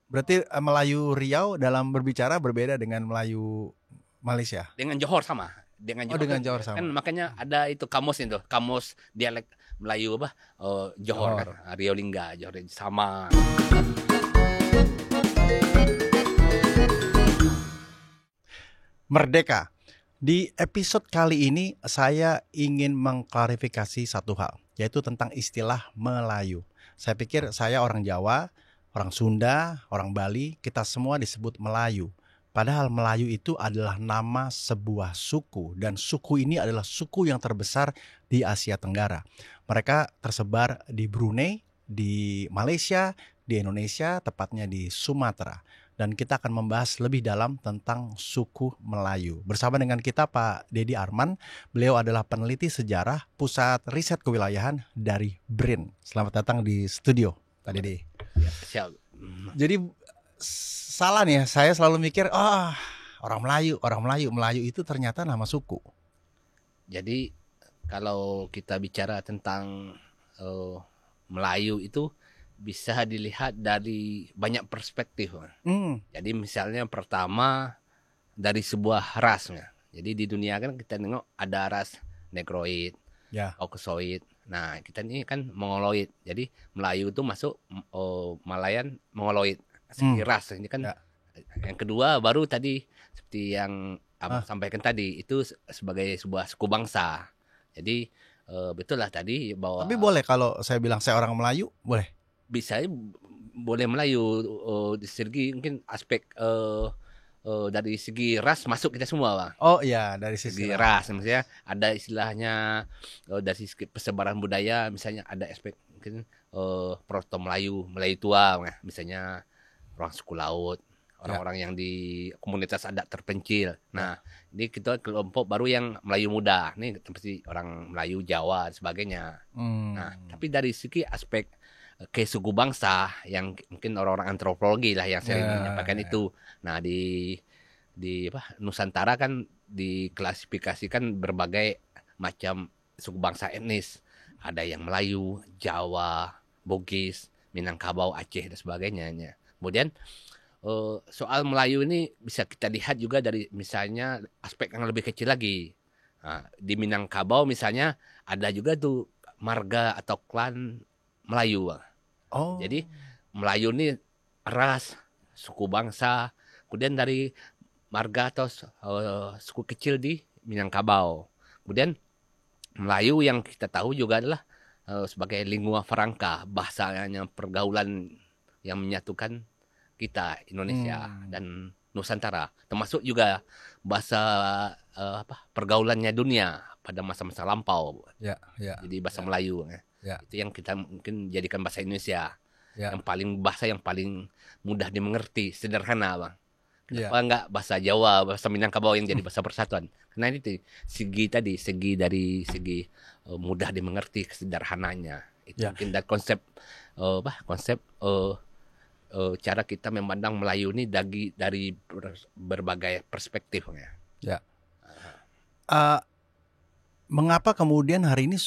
Berarti Melayu Riau dalam berbicara berbeda dengan Melayu Malaysia. Dengan Johor sama. Dengan Oh, Johor dengan kan, Johor kan sama. makanya ada itu kamus itu, kamus dialek Melayu apa? Johor kan, Johor. Riau Lingga, Johor sama. Merdeka. Di episode kali ini saya ingin mengklarifikasi satu hal, yaitu tentang istilah Melayu. Saya pikir saya orang Jawa, orang Sunda, orang Bali, kita semua disebut Melayu. Padahal Melayu itu adalah nama sebuah suku, dan suku ini adalah suku yang terbesar di Asia Tenggara. Mereka tersebar di Brunei, di Malaysia, di Indonesia, tepatnya di Sumatera. Dan kita akan membahas lebih dalam tentang suku Melayu. Bersama dengan kita Pak Dedi Arman, beliau adalah peneliti sejarah Pusat Riset Kewilayahan dari BRIN. Selamat datang di studio, Pak Dedi. Ya, siap. Jadi salah nih ya, saya selalu mikir, orang Melayu itu ternyata nama suku. Jadi kalau kita bicara tentang Melayu itu bisa dilihat dari banyak perspektif. Jadi misalnya pertama dari sebuah ras. Jadi di dunia kan kita nengok ada ras Negroid, Caucasoid. Nah kita ini kan Mongoloid. Jadi Melayu itu masuk Malayan Mongoloid. Segi ras ini kan. Yang kedua baru tadi seperti yang Abang sampaikan tadi itu sebagai sebuah suku bangsa. Jadi betul lah tadi bahwa. Tapi boleh kalau saya bilang saya orang Melayu, boleh? Bisa boleh Melayu di segi mungkin aspek dari segi ras masuk kita semua, Bang. Oh iya, dari segi ras misalnya ada istilahnya dari segi persebaran budaya, misalnya ada aspek mungkin Proto Melayu, Melayu tua misalnya orang suku laut, orang-orang yang di komunitas adat terpencil. Nah, ini kita kelompok baru yang Melayu muda. Ini seperti orang Melayu, Jawa dan sebagainya. Nah, tapi dari segi aspek ke suku bangsa yang mungkin orang-orang antropologi lah yang sering menyampaikan itu. Nah, di Nusantara kan diklasifikasikan berbagai macam suku bangsa etnis. Ada yang Melayu, Jawa, Bugis, Minangkabau, Aceh dan sebagainya. Kemudian soal Melayu ini bisa kita lihat juga dari misalnya aspek yang lebih kecil lagi. Nah, di Minangkabau misalnya ada juga tuh marga atau klan Melayu. Jadi Melayu ini ras, suku bangsa, kemudian dari marga atau suku kecil di Minangkabau. Kemudian Melayu yang kita tahu juga adalah sebagai lingua franca, bahasanya pergaulan yang menyatukan kita Indonesia dan Nusantara, termasuk juga bahasa pergaulannya dunia pada masa-masa lampau. Jadi bahasa Melayu. Itu yang kita mungkin jadikan bahasa Indonesia. Bahasa yang paling mudah dimengerti, sederhana, Bang. Kenapa enggak bahasa Jawa, bahasa Minangkabau yang jadi bahasa persatuan? Karena itu segi dari segi mudah dimengerti, sederhananya. Itu mungkin dari konsep cara kita memandang Melayu ini dari berbagai perspektifnya. Mengapa kemudian hari ini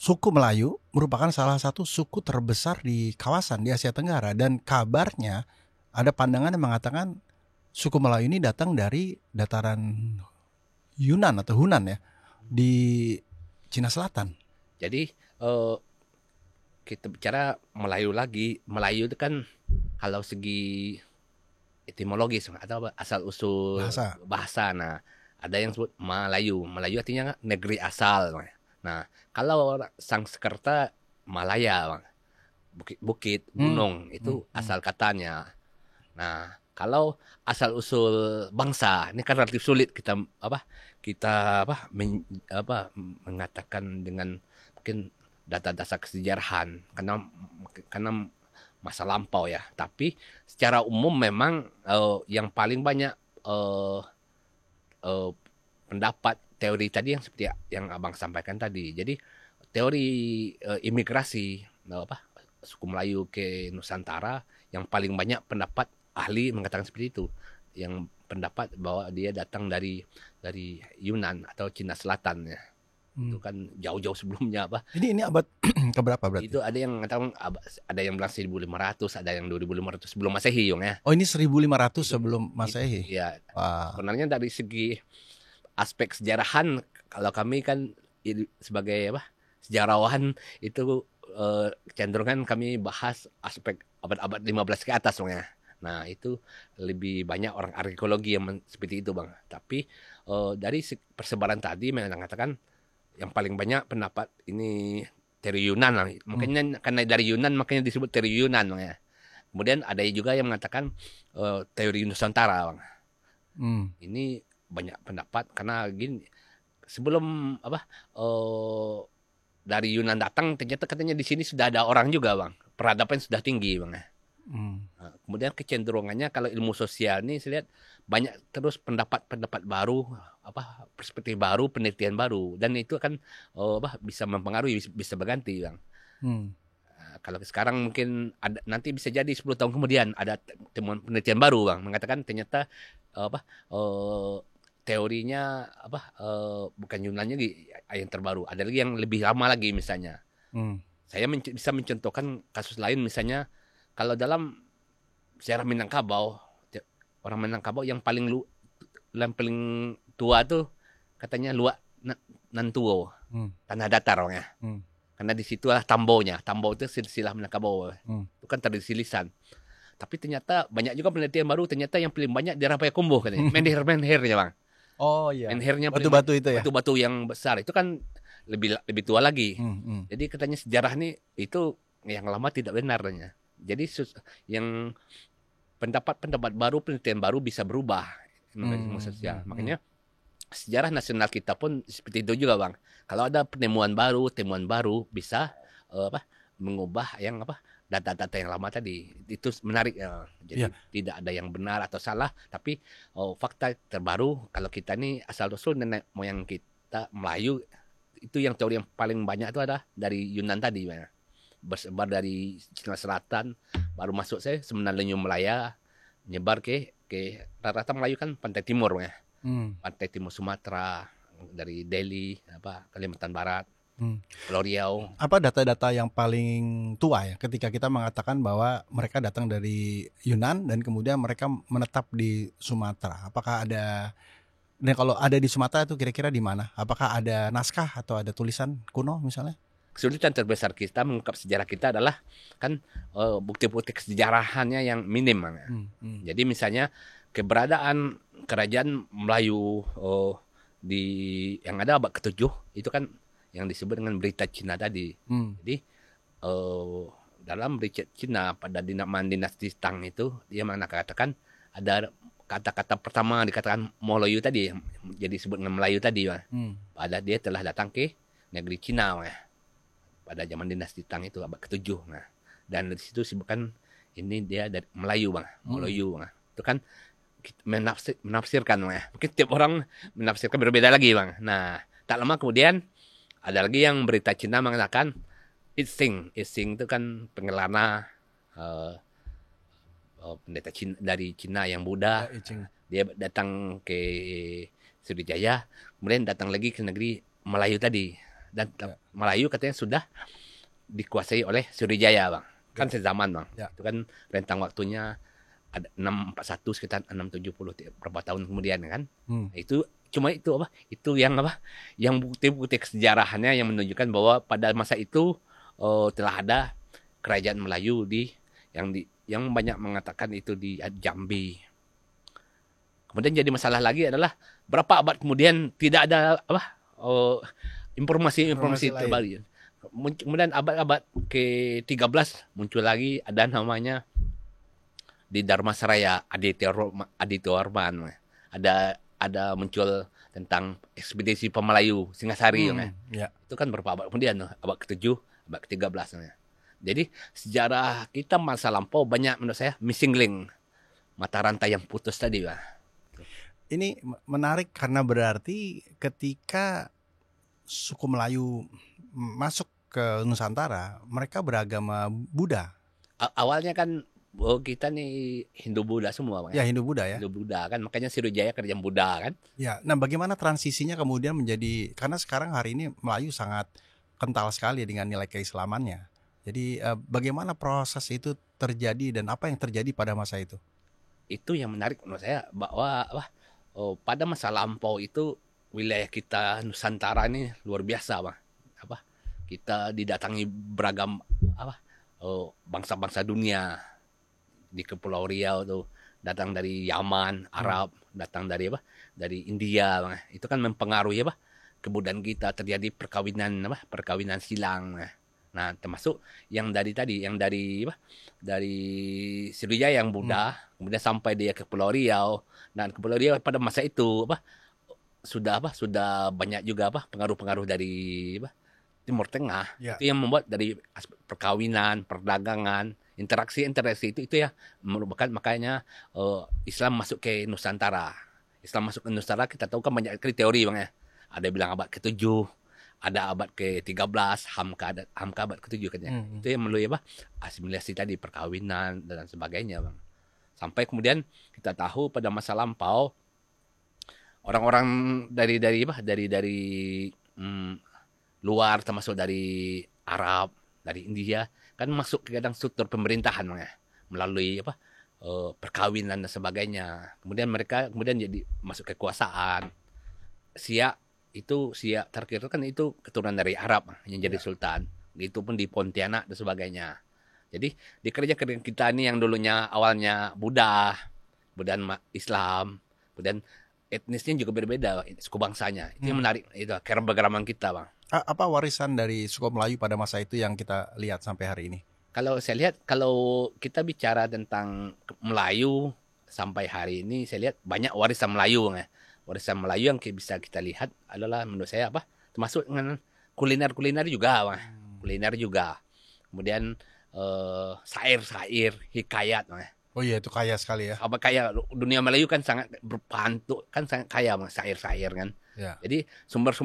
suku Melayu merupakan salah satu suku terbesar di kawasan di Asia Tenggara, dan kabarnya ada pandangan yang mengatakan suku Melayu ini datang dari dataran Yunan atau Hunan ya, di Cina Selatan. Jadi kita bicara Melayu lagi, Melayu itu kan kalau segi etimologis atau asal usul bahasa. Nah, ada yang sebut Melayu. Melayu artinya negeri asal. Nah, kalau Sanskerta Malaya, Bang. Bukit, gunung, itu asal katanya. Nah, kalau asal usul bangsa, ini kan relatif sulit kita mengatakan dengan mungkin data-data kesejarahan karena masa lampau ya. Tapi secara umum memang yang paling banyak pendapat teori tadi yang seperti yang Abang sampaikan tadi. Jadi teori imigrasi suku Melayu ke Nusantara yang paling banyak pendapat ahli mengatakan seperti itu. Yang pendapat bahwa dia datang dari Yunan atau Cina Selatan ya. Itu kan jauh-jauh sebelumnya apa. Ini abad keberapa berarti? Itu ada yang mengatakan ada yang bilang 1500, ada yang 2500 sebelum Masehi ya. Oh, ini 1500 sebelum Masehi. Ya. Wah. Sebenarnya dari segi aspek sejarahan, kalau kami kan sebagai apa? Sejarawan itu cenderungan kami bahas aspek abad-abad 15 ke atas Bang ya. Nah, itu lebih banyak orang arkeologi yang seperti itu Bang. Tapi dari persebaran tadi mengatakan yang paling banyak pendapat ini teori Yunan lah. Makanya karena dari Yunan makanya disebut teori Yunan Bang ya. Kemudian ada juga yang mengatakan teori Nusantara Bang. Ini banyak pendapat karena gini, sebelum apa dari Yunan datang ternyata katanya di sini sudah ada orang juga Bang. Peradaban sudah tinggi Bang ya. Nah, kemudian kecenderungannya kalau ilmu sosial ini saya lihat banyak terus pendapat-pendapat baru, apa perspektif baru, penelitian baru, dan itu kan bisa mempengaruhi, bisa berganti Bang. Kalau sekarang mungkin ada, nanti bisa jadi 10 tahun kemudian ada temuan penelitian baru Bang mengatakan ternyata teorinya bukan Yunannya yang terbaru, ada lagi yang lebih lama lagi misalnya. Saya bisa mencontohkan kasus lain misalnya. Kalau dalam sejarah Minangkabau, orang Minangkabau yang paling tua tuh katanya Luak Nantuo, tanah datar ya. Karena di situlah Tambonya. Tambo itu silsilah Minangkabau. Itu kan tradisi lisan. Tapi ternyata banyak juga penelitian baru, ternyata yang paling banyak di Rapayakumbuh katanya. Menhir-menhirnya Bang. Oh iya. Menhirnya batu-batu itu ya. Batu-batu yang besar itu kan lebih tua lagi. Jadi katanya sejarah ini itu yang lama tidak benar katanya. Jadi yang pendapat baru, penelitian baru bisa berubah sosial. Makanya sejarah nasional kita pun seperti itu juga Bang. Kalau ada temuan baru bisa mengubah yang data-data yang lama tadi. Itu menarik ya. Jadi tidak ada yang benar atau salah, tapi fakta terbaru kalau kita ini asal usul nenek moyang kita Melayu, itu yang teori yang paling banyak itu ada dari Yunan tadi ya. Bersebar dari Cina Selatan, baru masuk Semenanjung Melaya, nyebar ke rata-rata Melayu kan pantai timur ya. Pantai timur Sumatera, dari Delhi, Kalimantan Barat, Pulau Riau. Apa data-data yang paling tua ya ketika kita mengatakan bahwa mereka datang dari Yunan dan kemudian mereka menetap di Sumatera? Apakah ada, dan kalau ada di Sumatera itu kira-kira di mana? Apakah ada naskah atau ada tulisan kuno misalnya? Kesulitan terbesar kita mengungkap sejarah kita adalah kan bukti-bukti kesejarahannya yang minim. Jadi misalnya keberadaan kerajaan Melayu di yang ada abad ke-7 itu kan yang disebut dengan berita Cina tadi. Jadi dalam berita Cina pada zaman dinasti Tang itu dia mengatakan ada kata-kata pertama dikatakan Melayu tadi, jadi disebut dengan Melayu tadi. Pada dia telah datang ke negeri Cina pada zaman dinasti Tang itu abad ke-7. Nah, dan dari situ disebutkan ini dia dari Melayu Bang, Melayu Bang. Itu kan menafsirkan Bang. Mungkin tiap orang menafsirkan berbeda lagi Bang. Nah, tak lama kemudian ada lagi yang berita Cina mengatakan Ising itu kan pengelana pendeta Cina, dari Cina yang Buddha. Dia datang ke Sriwijaya, kemudian datang lagi ke negeri Melayu tadi. Dan Melayu katanya sudah dikuasai oleh Sriwijaya Bang. Kan sezaman Bang. Itu kan rentang waktunya ada 641 sekitar 670 berapa tahun kemudian kan. Itu cuma itu itu yang bukti-bukti kesejarahannya yang menunjukkan bahwa pada masa itu telah ada kerajaan Melayu yang banyak mengatakan itu di Jambi. Kemudian jadi masalah lagi adalah berapa abad kemudian tidak ada informasi terbaru. Kemudian abad ke-13 muncul lagi ada namanya di Dharmasaraya Aditya-Warman. Ada muncul tentang ekspedisi Pemelayu Singasari. Itu kan berapa abad kemudian, abad ke-7, abad ke-13. Jadi sejarah kita masa lampau banyak menurut saya missing link, mata rantai yang putus tadi. Ini menarik karena berarti ketika suku Melayu masuk ke Nusantara, mereka beragama Buddha. Awalnya kan kita nih Hindu Buddha semua Bang. Ya, Hindu Buddha ya. Hindu Buddha kan, makanya Sriwijaya kerja Buddha kan. Ya, nah bagaimana transisinya kemudian menjadi, karena sekarang hari ini Melayu sangat kental sekali dengan nilai keislamannya. Jadi bagaimana proses itu terjadi dan apa yang terjadi pada masa itu? Itu yang menarik menurut saya bahwa pada masa lampau itu wilayah kita Nusantara ini luar biasa Bang. Kita didatangi beragam bangsa-bangsa dunia di Kepulauan Riau tuh, datang dari Yaman, Arab, datang dari dari India Bang. Itu kan mempengaruhi kebudayaan kita, terjadi perkawinan silang. Nah, termasuk yang dari tadi, yang dari Sriwijaya yang Buddha, kemudian sampai dia ke Pulau Riau. Dan ke Pulau Riau pada masa itu sudah banyak juga pengaruh-pengaruh dari Timur Tengah. Ya. Itu yang membuat dari perkawinan, perdagangan, interaksi itu ya merupakan makanya Islam masuk ke Nusantara. Islam masuk ke Nusantara, kita tahu kan banyak teori Bang ya. Ada yang bilang abad ke-7, ada abad ke-13, Hamka abad ke-7 kan ya. Itu yang melalui asimilasi tadi, perkawinan dan sebagainya Bang. Sampai kemudian kita tahu pada masa lampau orang-orang dari luar, termasuk dari Arab, dari India kan masuk ke kadang struktur pemerintahan Bang ya, melalui perkawinan dan sebagainya. Kemudian mereka jadi masuk kekuasaan. Siak terakhir kan itu keturunan dari Arab yang jadi sultan. Itu pun di Pontianak dan sebagainya. Jadi di kerja-kerja kita ini yang dulunya awalnya Buddha, kemudian Islam, kemudian etnisnya juga berbeda, suku bangsanya. Itu yang menarik, itu keragaman kita Bang. Apa warisan dari suku Melayu pada masa itu yang kita lihat sampai hari ini? Kalau saya lihat, kalau kita bicara tentang Melayu sampai hari ini, saya lihat banyak warisan Melayu Bang ya. Warisan Melayu yang bisa kita lihat adalah menurut saya termasuk dengan kuliner juga Bang. Kuliner juga. Kemudian syair, hikayat Bang ya. Oh iya, itu kaya sekali ya. Kaya dunia Melayu kan sangat berpantu, kan sangat kaya Bang, syair kan. Ya. Jadi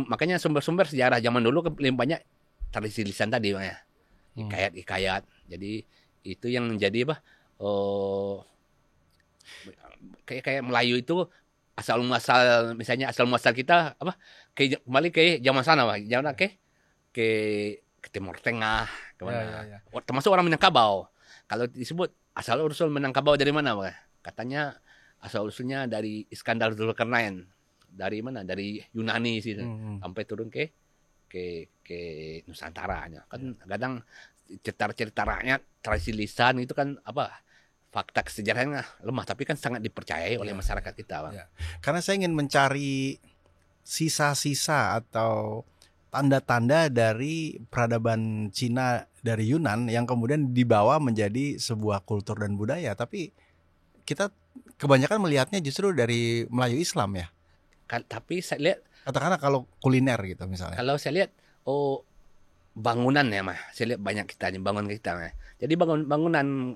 makanya sumber-sumber sejarah zaman dulu lebih banyak tradisi lisan tadi Bang ya. Hikayat. Jadi itu yang menjadi kayak Melayu itu asal muasal kita kembali ke zaman sana Bang. Zaman ke Timur Tengah kemana. Ya. Termasuk orang Minangkabau. Kalau disebut asal usul Minangkabau dari mana Bang? Katanya asal usulnya dari Iskandar Zulkarnain. Dari mana? Dari Yunani sih. Sampai turun ke Nusantara. Kan kadang cerita rakyat, tradisi lisan itu kan fakta kesejarahannya lemah, tapi kan sangat dipercayai oleh masyarakat kita Bang. Ya. Karena saya ingin mencari sisa-sisa atau tanda-tanda dari peradaban Cina dari Yunan yang kemudian dibawa menjadi sebuah kultur dan budaya, tapi kita kebanyakan melihatnya justru dari Melayu Islam ya. Tapi saya lihat, katakanlah kalau kuliner gitu misalnya. Kalau saya lihat bangunan ya saya lihat banyak bangunan kita Jadi bangunan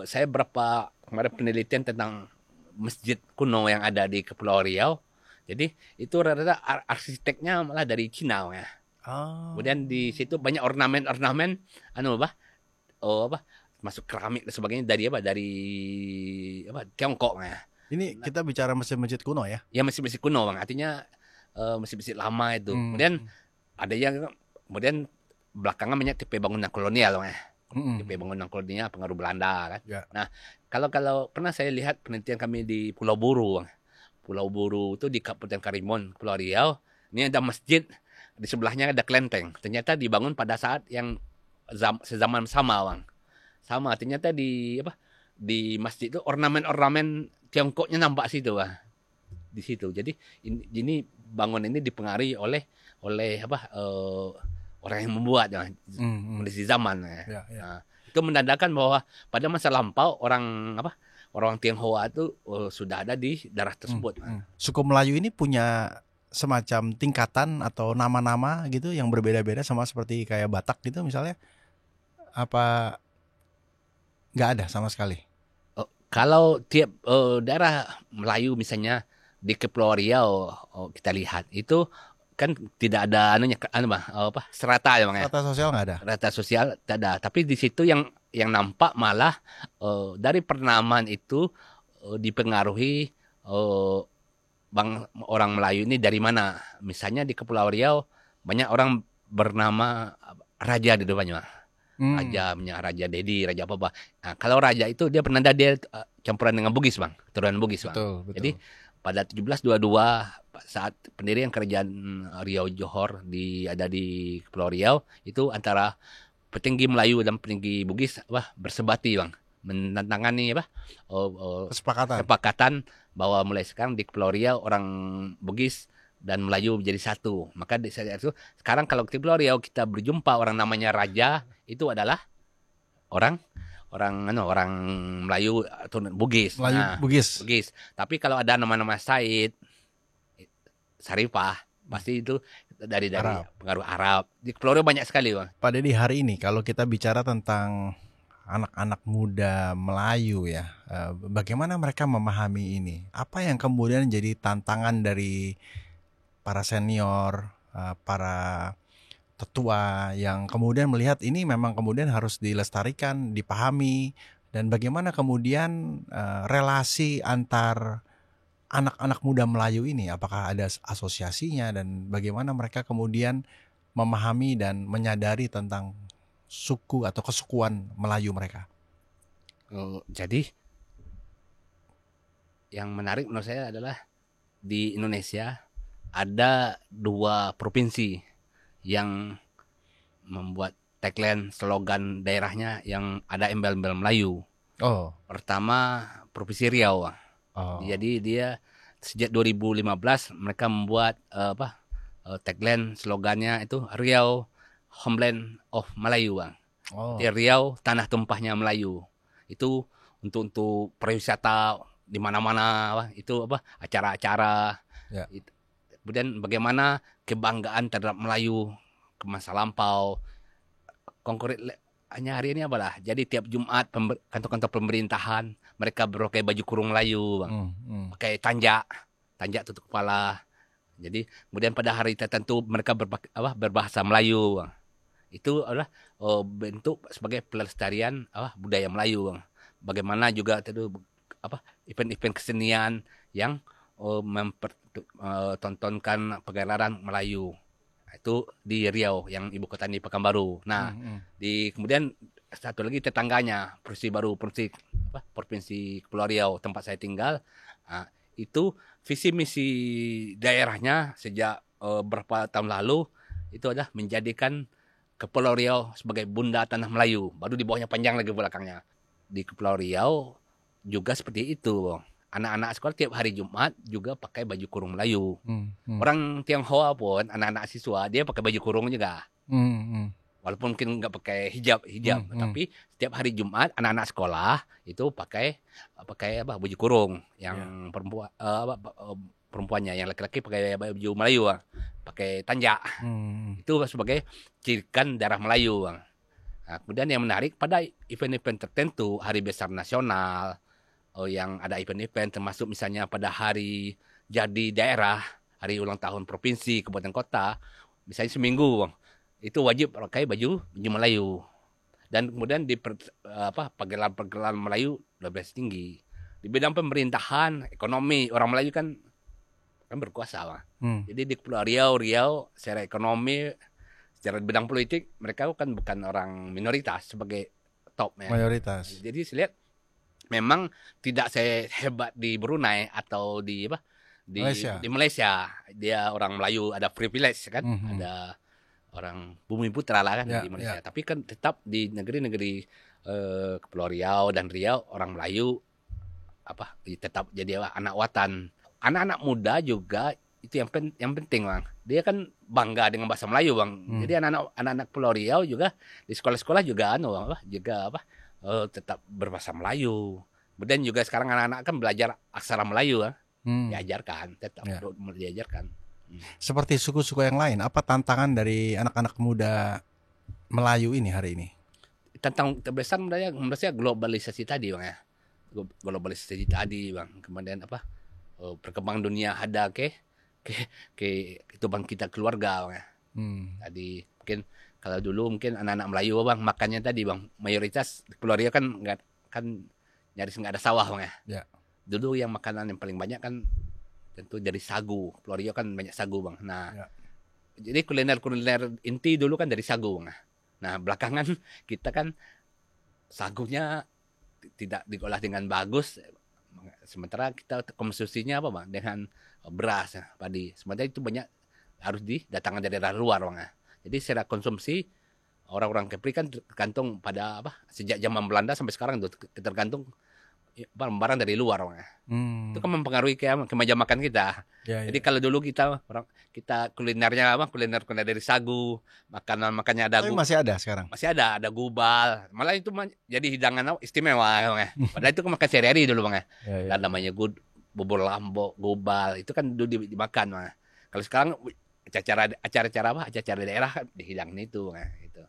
saya kemarin penelitian tentang masjid kuno yang ada di Kepulauan Riau. Jadi itu rata-rata arsiteknya malah dari Cina ya. Kemudian di situ banyak ornamen masuk keramik dan sebagainya dari Tiongkok ya. Ini kita bicara masjid-masjid kuno ya? Ya masjid-masjid kuno Bang. Artinya masjid-masjid lama itu. Kemudian ada yang kemudian belakangan banyak tipe bangunan kolonial Bang ya. Tipe bangunan kolonial pengaruh Belanda kan. Ya. Nah, kalau pernah saya lihat penelitian kami di Pulau Buru Bang. Pulau Buru itu di Kabupaten Karimun, Pulau Riau. Ini ada masjid, di sebelahnya ada kelenteng. Ternyata dibangun pada saat yang sezaman sama Bang. Sama, ternyata di masjid itu ornamen Tiongkoknya nampak situ Bang. Di situ. Jadi ini bangunan ini dipengaruhi oleh orang yang membuat kondisi zaman ya. Nah, itu menandakan bahwa pada masa lampau orang Tionghoa itu sudah ada di daerah tersebut. Suku Melayu ini punya semacam tingkatan atau nama-nama gitu yang berbeda-beda sama seperti kayak Batak gitu misalnya, apa nggak ada sama sekali? Kalau tiap daerah Melayu misalnya di Kepulauan Riau kita lihat itu kan tidak ada strata ya Bang ya. Strata sosial nggak ada. Strata sosial tidak ada, tapi di situ yang yang nampak malah dari penamaan itu dipengaruhi orang Melayu ini dari mana. Misalnya di Kepulauan Riau banyak orang bernama raja di depannya. Raja, Raja Dedi, Raja apa-apa. Nah, kalau raja itu dia penanda dia campuran dengan Bugis, Bang. Keturunan Bugis, Bang. Betul, betul. Jadi pada 1722 saat pendirian kerajaan Riau Johor ada di Kepulauan Riau, itu antara petinggi Melayu dan petinggi Bugis bersebati, Bang, menandatangani kesepakatan bahwa mulai sekarang di Kepulauan Riau orang Bugis dan Melayu menjadi satu. Maka di saat itu sekarang kalau di Kepulauan Riau kita berjumpa orang namanya raja, itu adalah orang Melayu atau Bugis. Bugis. Tapi kalau ada nama-nama Said, Sarifah, pasti itu dari pengaruh Arab. Di Kepulauan Riau banyak sekali, Bang. Pak Dedi, hari ini kalau kita bicara tentang anak-anak muda Melayu ya, bagaimana mereka memahami ini? Apa yang kemudian jadi tantangan dari para senior, para tetua yang kemudian melihat ini memang kemudian harus dilestarikan, dipahami, dan bagaimana kemudian relasi antar anak-anak muda Melayu ini, apakah ada asosiasinya dan bagaimana mereka kemudian memahami dan menyadari tentang suku atau kesukuan Melayu mereka? Jadi yang menarik menurut saya adalah di Indonesia ada 2 provinsi yang membuat tagline slogan daerahnya yang ada embel-embel Melayu. Pertama Provinsi Riau. Jadi dia sejak 2015 mereka membuat tagline slogannya itu Riau Homeland of Melayu, Bang. Di Riau tanah tumpahnya Melayu. Itu untuk pariwisata di mana-mana, itu acara-acara. Ya. Kemudian bagaimana kebanggaan terhadap Melayu ke masa lampau. Hanya hari ini apalah. Jadi tiap Jumat kantor-kantor pemerintahan mereka berpakai baju kurung Melayu, Bang. Pakai tanjak tutup kepala. Jadi kemudian pada hari tertentu mereka berbahasa Melayu, Bang. Itu adalah bentuk sebagai pelestarian budaya Melayu, Bang. Bagaimana juga itu event-event kesenian yang mempertontonkan pagelaran Melayu. Itu di Riau yang ibu kota di Pekanbaru. Nah, kemudian satu lagi tetangganya Provinsi Kepulauan Riau tempat saya tinggal. Nah, itu visi misi daerahnya sejak beberapa tahun lalu itu adalah menjadikan Kepulauan Riau sebagai bunda tanah Melayu. Baru di bawahnya panjang lagi belakangnya. Di Kepulauan Riau juga seperti itu. Anak-anak sekolah tiap hari Jumat juga pakai baju kurung Melayu. Orang Tionghoa pun anak-anak siswa dia pakai baju kurung juga. Walaupun mungkin nggak pakai hijab, tapi setiap hari Jumat anak-anak sekolah itu pakai baju kurung. Yang perempuannya, yang laki-laki pakai baju Melayu, Bang. Pakai tanjak. Itu sebagai cirikan darah Melayu, Bang. Nah, kemudian yang menarik pada event-event tertentu, hari besar nasional, yang ada event-event termasuk misalnya pada hari jadi daerah, hari ulang tahun provinsi, kabupaten kota, misalnya seminggu, Bang, itu wajib pakai baju Melayu. Dan kemudian di pagelaran Melayu lebih tinggi. Di bidang pemerintahan, ekonomi, orang Melayu kan berkuasa, Bang. Jadi di Kepulauan Riau secara ekonomi, secara bidang politik mereka kan bukan orang minoritas sebagai top ya. Mayoritas. Jadi saya lihat memang tidak sehebat di Brunei atau di Malaysia. Dia orang Melayu ada privilege kan, ada orang bumi putra lah kan di Malaysia. Tapi kan tetap di negeri-negeri Kepulauan Riau dan Riau orang Melayu tetap jadi anak watan. Anak-anak muda juga itu yang penting, Bang. Dia kan bangga dengan bahasa Melayu, Bang. Jadi anak-anak Pulau Riau juga di sekolah-sekolah juga tetap berbahasa Melayu. Kemudian juga sekarang anak-anak kan belajar aksara Melayu, diajarkan, tetap diajarkan. Seperti suku-suku yang lain, apa tantangan dari anak-anak muda Melayu ini hari ini? Tantangan terbesar menurut saya globalisasi tadi, Bang ya. Globalisasi tadi, Bang. Kemudian perkembangan dunia ada ke kehidupan kita keluarga, Bang ya. Tadi mungkin Kalau dulu mungkin anak-anak Melayu bang makannya tadi bang mayoritas keluarga kan nggak kan nyaris nggak ada sawah bang ya. Ya. Dulu yang makanan yang paling banyak kan tentu dari sagu. Keluarga kan banyak sagu bang. Nah Ya. jadi kuliner inti dulu kan dari sagu bang. Nah belakangan kita kan sagunya tidak diolah dengan bagus. Sementara kita konsumsinya apa bang dengan beras padi. Sementara itu banyak harus didatangkan dari daerah luar bang. Jadi secara konsumsi orang-orang Kepri kan tergantung pada apa sejak zaman Belanda sampai sekarang tuh tergantung barang dari luar bang. Itu kan mempengaruhi ke meja makan kita. Ya, Jadi ya. kalau dulu kita kulinernya apa kuliner dari sagu, makannya ada Tapi masih ada sekarang. masih ada gubal. Malah itu jadi hidangan istimewa bang. Padahal itu kan makan sehari-hari dulu bang. Ya, ya. Dan namanya bubur lambok, gubal itu kan dulu dimakan bang. Kalau sekarang acara-acara daerah kan dihidangin itu bang. Itu.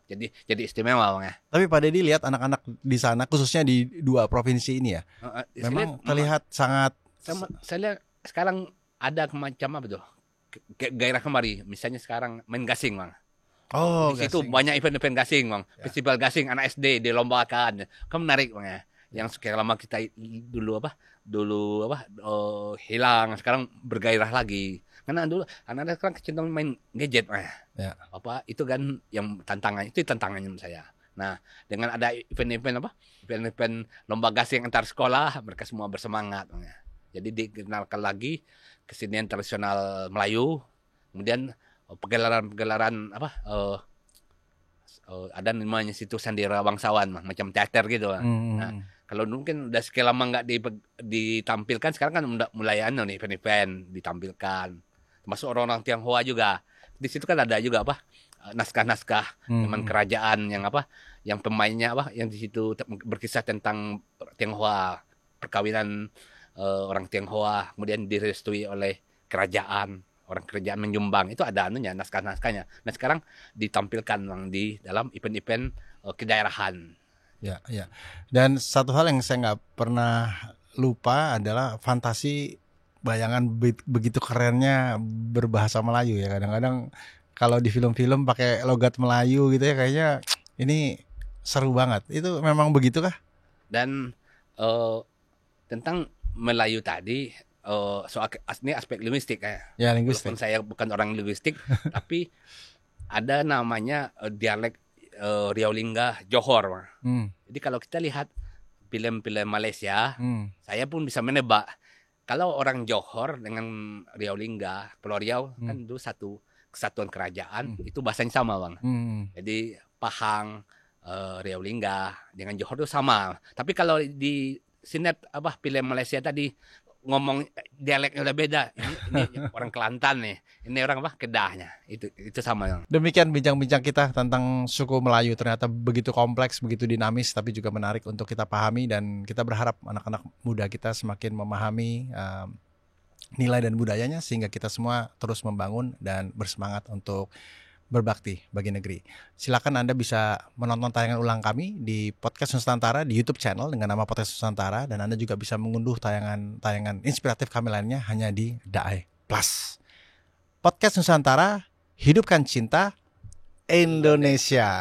Jadi istimewa bang. Tapi Pak Deddy lihat anak-anak di sana khususnya di 2 provinsi ini ya. Memang terlihat sangat saya lihat sekarang ada macam apa tuh? Gairah kemari. Misalnya sekarang main gasing bang. oh, Di situ gasing. banyak event-event gasing bang. Ya. Festival gasing anak SD dilombakan. Kan menarik bang ya. Yang sekian lama kita dulu hilang, sekarang bergairah lagi. Karena dulu anak-anak sekarang kecenderungan main gadget bang. Ya. Itu kan yang tantangannya menurut saya. Nah, dengan ada event-event lomba gasing antar sekolah, mereka semua bersemangat bang ya. Jadi dikenalkan lagi kesenian tradisional Melayu, kemudian pegelaran ada namanya situ Sandera Bangsawan macam teater gitu. Nah, kalau mungkin udah sekian lama nggak ditampilkan, sekarang kan mulai nih event-event ditampilkan, termasuk orang-orang Tionghoa juga. Di situ kan ada juga naskah-naskah zaman kerajaan yang pemainnya yang di situ berkisah tentang Tionghoa, perkawinan orang Tionghoa kemudian direstui oleh kerajaan menyumbang, itu ada naskah-naskahnya. Nah sekarang ditampilkan di dalam event-event kedaerahan. Ya, ya. Dan satu hal yang saya nggak pernah lupa adalah fantasi bayangan begitu kerennya berbahasa Melayu ya. Kadang-kadang kalau di film-film pakai logat Melayu gitu ya, kayaknya ini seru banget. Itu memang begitu kah? Dan tentang Melayu tadi, soal ini aspek linguistik ya. Ya, linguistik. Walaupun saya bukan orang linguistik, tapi ada namanya dialek Riau Lingga Johor. Jadi kalau kita lihat film-film Malaysia, saya pun bisa menebak kalau orang Johor dengan Riau Lingga, Pulau Riau kan itu satu kesatuan kerajaan, itu bahasanya sama bang. Jadi Pahang, Riau Lingga dengan Johor itu sama. Tapi kalau di film Malaysia tadi ngomong dialeknya udah beda. Ini orang Kelantan nih, ini orang Kedahnya. Itu sama. Demikian bincang-bincang kita tentang suku Melayu. Ternyata begitu kompleks, begitu dinamis, tapi juga menarik untuk kita pahami. Dan kita berharap anak-anak muda kita semakin memahami nilai dan budayanya, sehingga kita semua terus membangun dan bersemangat untuk berbakti bagi negeri. Silakan Anda bisa menonton tayangan ulang kami di Podcast Nusantara di YouTube channel dengan nama Podcast Nusantara, dan Anda juga bisa mengunduh tayangan inspiratif kami lainnya hanya di Daai Plus. Podcast Nusantara, hidupkan cinta Indonesia.